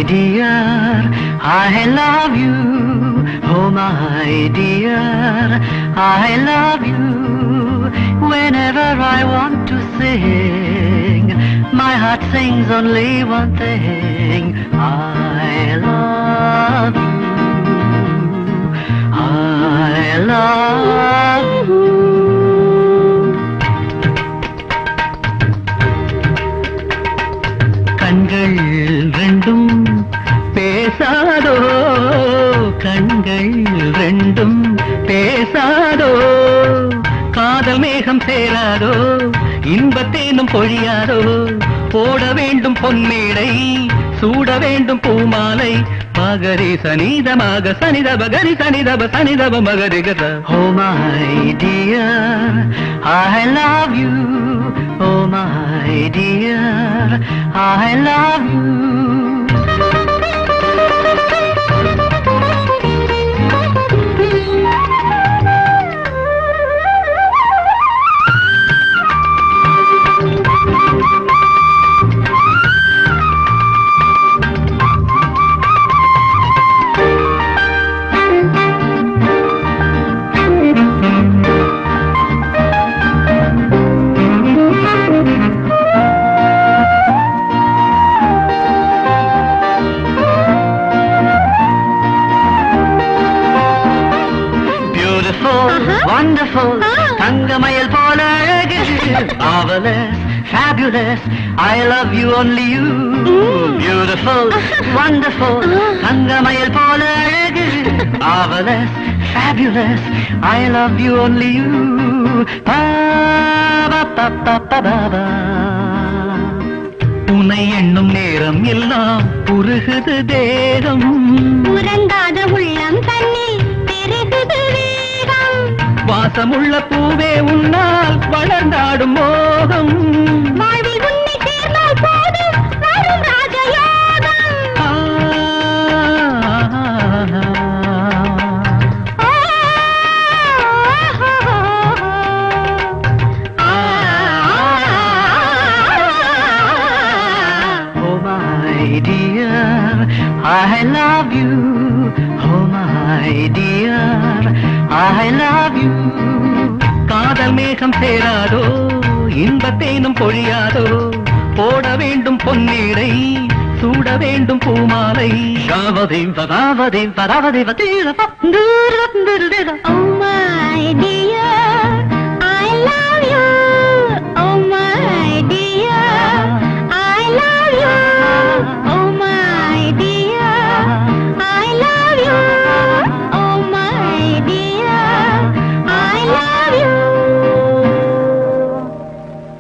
dear, I love you. Oh my dear, I love you. Whenever I want to sing, my heart sings only one thing. I love you. I love you. கண்கள் ரெண்டும் பேசாதோ, கண்கள் ரெண்டும் பேசாதோ, காதல் மேகம் சேராதோ, இன்பத்தேனும் பொழியாதோ, போட வேண்டும் பொன்மேடை, சூட வேண்டும் பூமாலை, மகரி சனிதமாக சனிதப கரி சனிதப சனிதப மகரி கத. Oh my dear, I love you. Oh my dear, I love you. Wonderful, தங்கமயில் போல அழகு, marvelous, fabulous, I love you only you. Beautiful, wonderful, தங்கமயில் போல அழகு, marvelous, fabulous, I love you only you. Pa ba ba ba ba ba ba. உன்னை எண்ணும் நேரம் எல்லாம் உருகுது தேகம், உறங்காத உள்ளம் தன்னில் பெருகுது வேகம், வாசமுள்ள பூவே உன்னால் வளர்ந்தாடும் மோகம், வாழ்வில் உன்னை சேர்ந்தால் போதும் வரும் ராஜயோகம். Oh my dear, I love you. Oh my dear, I love you. காதல் மேகம் சேராதோ, இன்பத்தேனும் பொழியாதோ, போட வேண்டும் பொன்னீடை, சூட வேண்டும் பூமாலை.